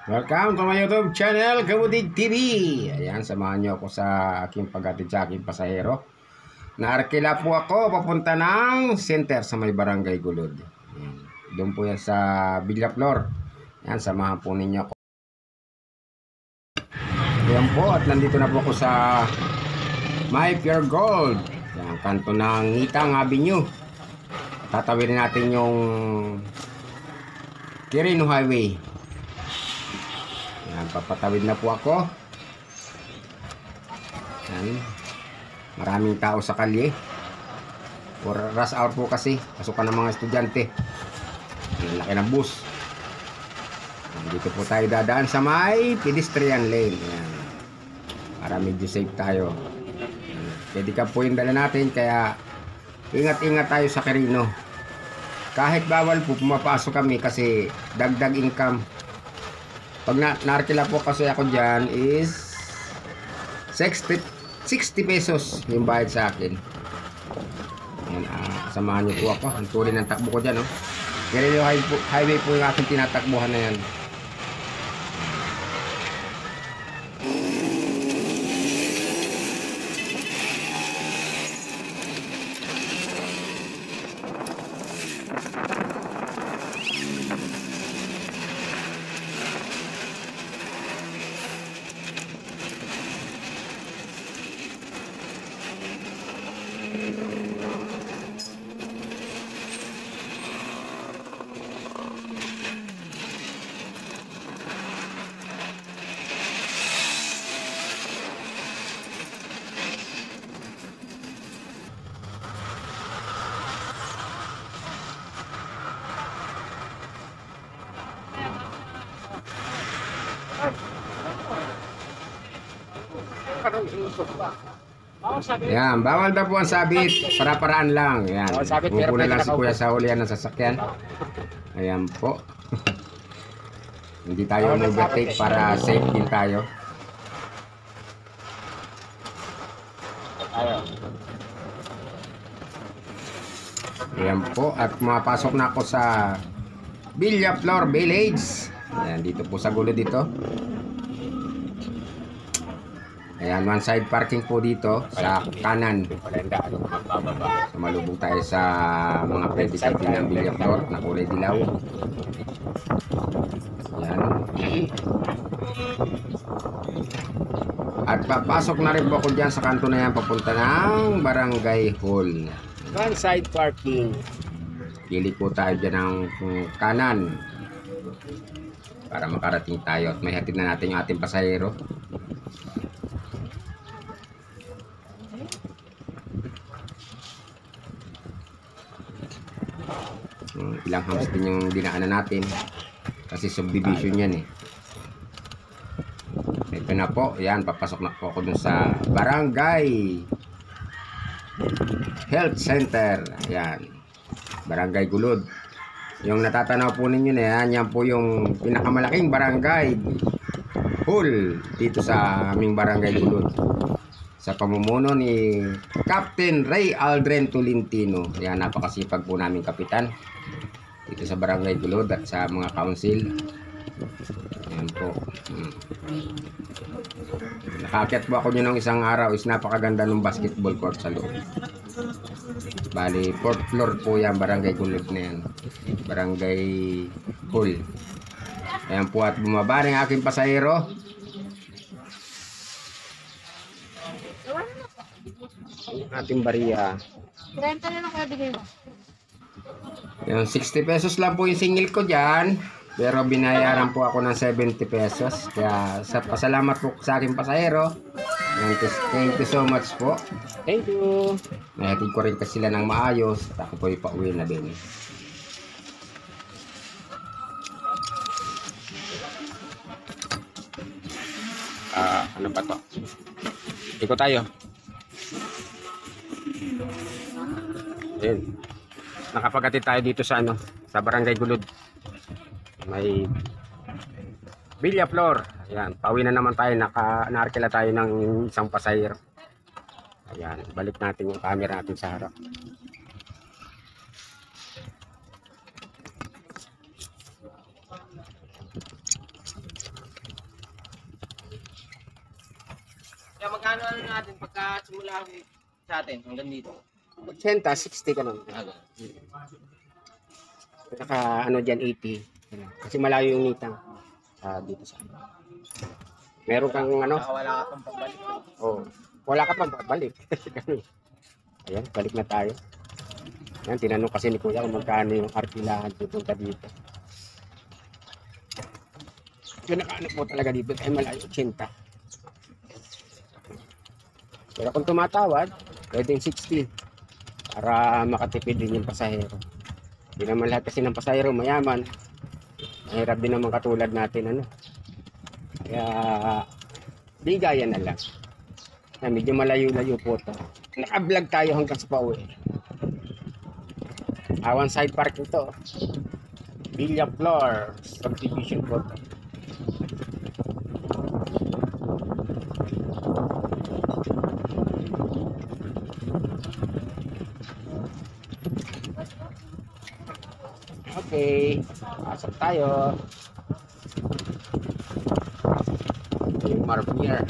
Welcome to my YouTube channel, Kabutig TV. Ayan, samahan nyo ako sa aking paghatid sa aking pasahero. Naarkila po ako papunta ng center sa may Barangay Gulod. Ayan. Doon po yan sa Villaflor. Ayan, samahan po ninyo ako. Ayan po, at nandito na po ako sa My Pure Gold. Ayan, kanto ng Ngitang Avenue. Tatawirin natin yung Quirino Highway. Ayan, papatawid na po ako. Ayan. Maraming tao sa kalye. For rush hour po kasi. Pasukan ng mga estudyante. Ayan, laki ng bus. Ayan, dito po tayo dadaan sa may pedestrian lane. Ayan. Para medyo safe tayo. Ayan. Pwede ka po yung dala natin. Kaya ingat-ingat tayo sa Quirino. Kahit bawal po pumapasok kami kasi dagdag income. Pag naarkila po kasi ako dyan is 60 pesos yung bayad sa akin. Ayan, samahan niyo po ako. Ang tuloy ng takbo ko dyan. Quirino Highway po yung aking tinatakbuhan na yan. Yan, bawal daw po ang sabit. Para-paraan lang. Yan. Pupula lang si kuya sa hulihan ng sasakyan. Ayan po. Hindi tayo overtake para safe din tayo. Ayan po. At mapasok na ako sa Villaflor Village. Ayan, dito po sa gulo dito. Ayan, one side parking po dito sa kanan. Sumalubog tayo sa mga predicate ng Villaflor na kulay dilaw. Ayan. At papasok na rin po ako dyan sa kanto na yan papunta ng Barangay Hall. One side parking. Pili po tayo dyan ng kanan para makarating tayo at may hatid na natin yung ating pasahero. Ilang hams din yung dinaanan natin kasi subdivision yan eh. Ito na po, yan, papasok na po ako dun sa Barangay Health Center. Ayan, Barangay Gulod. Yung natatanaw po ninyo na yan, yan po yung pinakamalaking barangay hall dito sa aming Barangay Gulod, sa pamumuno ni Captain Ray Aldrin Tolentino. Ayan, napakasipag po namin kapitan dito sa Barangay Gulod at sa mga council. Ayan po. Nakakyat po ako nyo ng isang araw. Is napakaganda ng basketball court sa loob. Bali, 4th floor po yan, Barangay Gulod na yan. Barangay Hall. Ayan po, at bumaba ng aking pasahero. Ating bariya. 30 na lang kaya bigay mo. Yung 60 pesos lang po yung singil ko dyan. Pero binayaran po ako ng 70 pesos. Kaya pasalamat po sa aking pasahero. Thank you so much po. Thank you. Nahatid ko rin kasi sila ng maayos. At ako po ipauwi na din. Ano pa to? Iko tayo. Ayun. Nakapaghatid tayo dito sa sa Barangay Gulod. May Villaflor. Ayan, pauwi na naman tayo. Naarkila tayo ng isang pasahero. Ayan, balik natin yung camera natin sa harap. Kaya magkano ano natin pagka simula sa atin hanggang dito? 80, 60 ka naman. Naka ano dyan, 80. Kasi malayo yung nitang. Dito sa ano. Meron kang ano? Saka wala ka pang pagbalik. Oh, wala ka pang babalik. Ayan, balik na tayo. Ayan, tinanong kasi ni Kuya kung magkano yung arkilahan pupunta dito. Yung nakaano po talaga dito ay malayo, 80. Pero kung tumatawad, pwedeng 60 para makatipid din yung pasahero. Hindi naman lahat kasi ng pasahero mayaman. Mahirap din naman katulad natin ano. Kaya bigayan na lang. Na medyo malayo-layo po ito. Naka-vlog tayo hanggang sa pauwi. One side park ito. Villa Flor subdivision po ito. Okay, pasok tayo. Yung Marmier.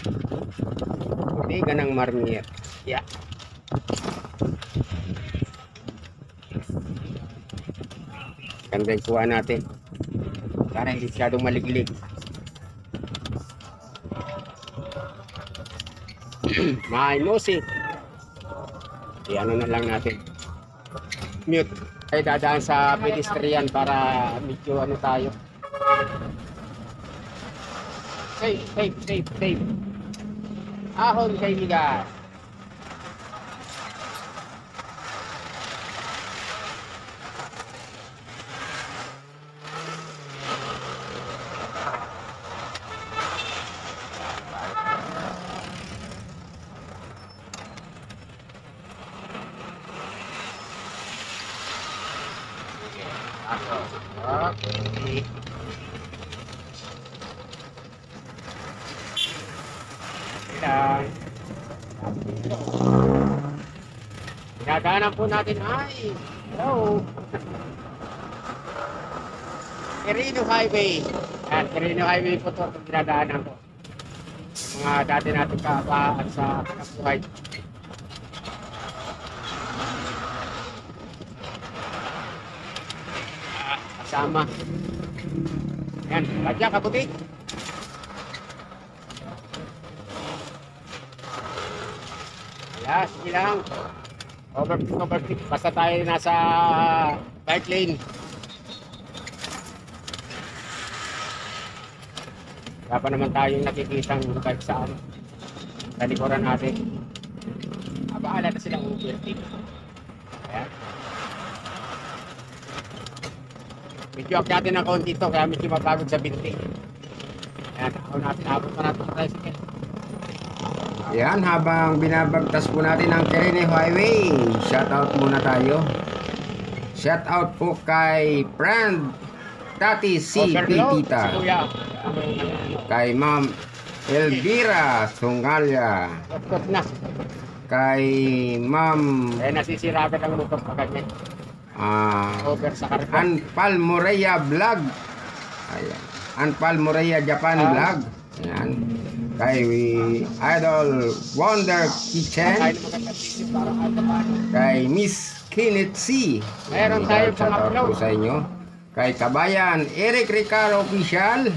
Bodega ng Marmier. Yeah. Ganda yung kuha natin. Para hindi masyadong maliglig. May music. Ano na lang natin. Mute. Ay dadaan sa pedestrian para medyo ano tayo. Safe. Ahon kaibigan. Okay. Lang. Dinadaanan po natin ay hello Quirino Highway. At Quirino Highway po ito ang dinadaanan ko. Mga dati natin kaabaan sa kanabuhay. Kasama. Ayan, badya kabuti. Sige lang. Overtake. Basta tayo nasa bike lane. Wala pa naman tayong nakikitang bike sa ano. Sa likuran natin. Bahala na silang overtake. Ayan. Medyo akyatin ng kaunti ito kaya medyo mapagod sa binti. Ayan, ako natin. Abot pa natin tayo sige. Yan, habang binabagtas po natin ang Quirino Highway, shoutout muna tayo. Shoutout po kay friend Tati C. Pitita, kay Ma'am Elvira Sungalya, kay Ma'am nasisira agad ang motor pa kanya. Over sa karga. Anpal Moreya Vlog. Ayan. Anpal Moreya Japan Vlog. Ayan. Kay Idol Wonder Kitchen. Kay Miss Kenneth C. Meron tayong shoutout po sa inyo. Kay Kabayan Eric Ricaro Official.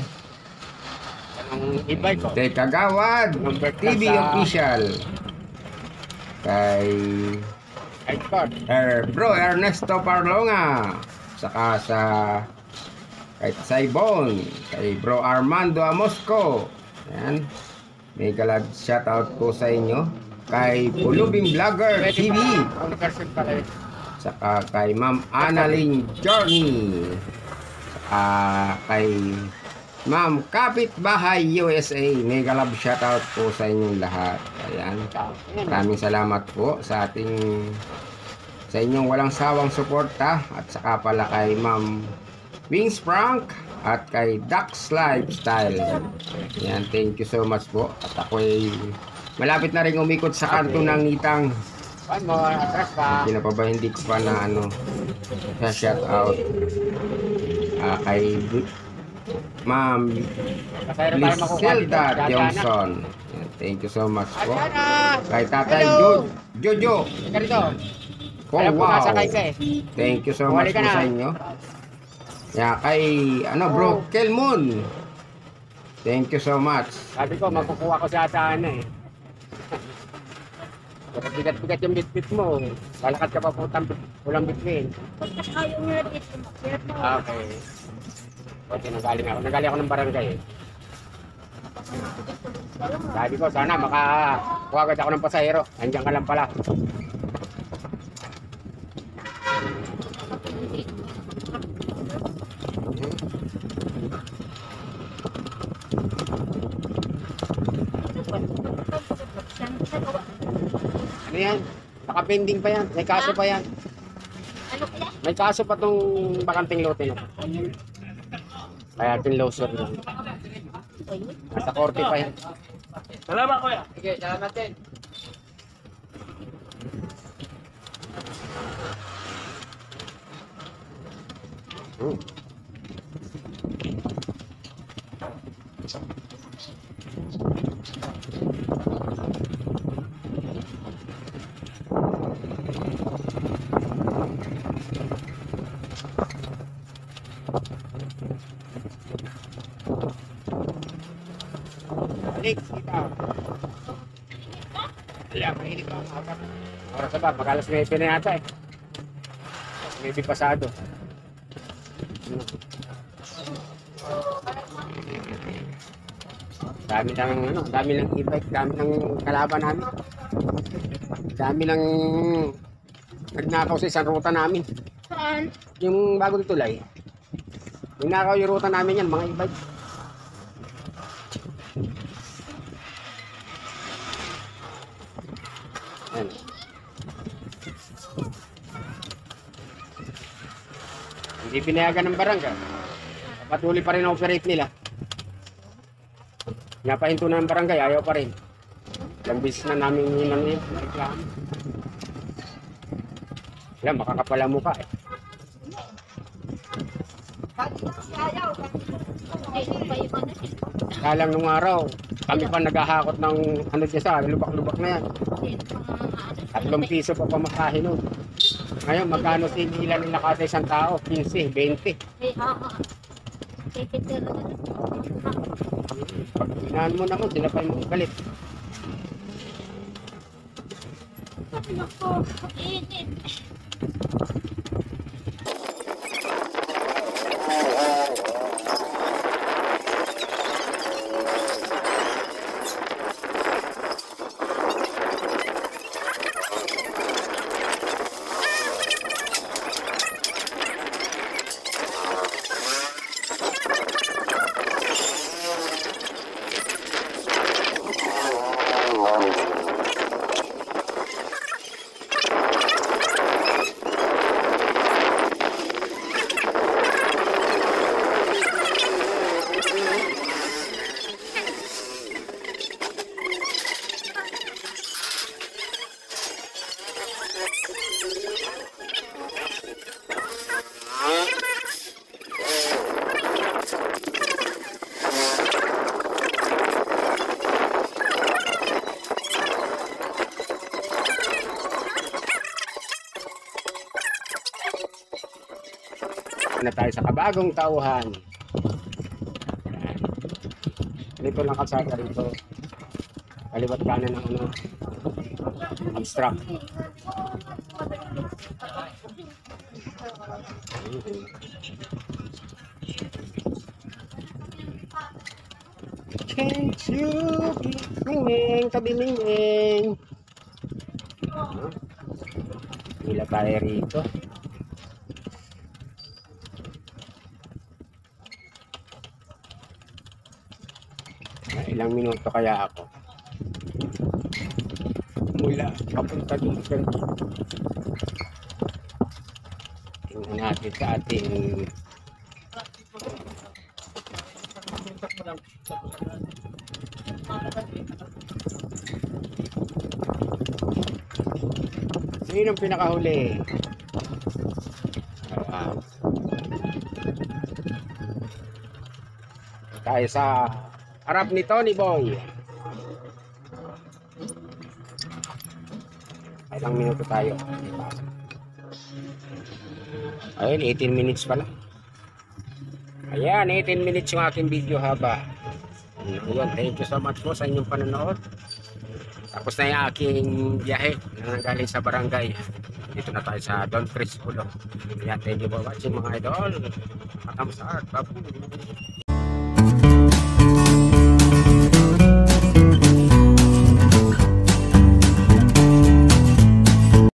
Ang e-bike ko. Kay Kagawad TV Official. Kay Bro Ernesto Parlonga. Saka sa kay Saibon. Kay Bro Armando Amosco. Ayan. Mega love shoutout po sa inyo. Kay Pulubing Vlogger TV. Saka kay Ma'am Annalyn Journey. Saka kay Ma'am Kapitbahay USA. Mega love shoutout po sa inyong lahat. Ayan. Maraming salamat po sa inyong walang sawang suporta. At saka pala kay Ma'am Wings Frank at kay Dax Lifestyle. Yan, thank you so much po. At ako ay malapit na rin umikot sa kanto ng Nitang. Hindi na pa ba, hindi ko pa na ano sa shout out kay Ma'am Pasahero tayo makukuha dito. Liselda Dadaanan. Johnson. Yan, thank you so much po. Adriana! Kay Tatay Hello! Jojo. Ika rito. Oh, Alam ko, wow. nasakay ka eh. Thank you so Bumalik much ka po na. sa inyo. Yeah, kay bro, Kelmon. Thank you so much. Sabi ko, makukuha ko sa Adriana eh. Pero bigat-bigat yung bitbit mo. Lalakad ka pa pulang bitbit. Pagkas ayaw nyo na dito mo. Kaya po, Okay. Okay, nagaling ako. Nagaling ako ng barangay eh. Sabi ko, sana makakuha agad ako ng pasahero. Andiyan ka lang pala. Ano yan? Nakapending pa yan. May kaso pa yan. ano kaya? May kaso pa tong bakanting lote na. Kaya pinlosor na. Nasa korte pa yan. Salamat kuya. Sige, salamat din. Hmm. Balik, kita. Kaya, mahilig ka. Oras na ba? Mag-alas 9 na yata eh. Maybe pasado. Dami ng ano, dami ng e-bike, dami ng kalaban namin. Dami ng nagnakaw sa isang ruta namin. Saan? Yung bagong tulay. Yung nakaw yung ruta namin yan, mga e-bike. Yan. Hindi pinayagan ng barangay. Patuloy pa rin ang operate nila. Napahinto na ng barangay, ayaw pa rin. Ilang beses na namin yun reklamo. Wala, makakapala mukha eh. Kalang nung araw, kami pa naghahakot ng ano dyan sa lubak-lubak na yan. 3 piso pa pamakahe nun. Ngayon, magkano sinila nila kada isang tao? 15, 20. Pag inahan mo naman, sila pa yung galit. Init. Na tayo sa kabagong tauhan. Yan. Dito lang kalsada rito. Kaliwat kanan ng ano, abstract. Can't you be mingming, kabimingming. Hila tayo rito. Ilang minuto kaya ako mula papunta dito. Tingnan natin sa ating sinong pinakahuli. tayo sa harap ni Tony Boy. Ilang minuto tayo. Ayun, 18 minutes pala. Ayan, 18 minutes yung aking video haba. Ayun, thank you so much po sa inyong panonood. Tapos na yung aking biyahe na galing sa barangay. Dito na tayo sa Don Chris Pulo. Ayan, thank you for watching mga idol. Matamsat, babu.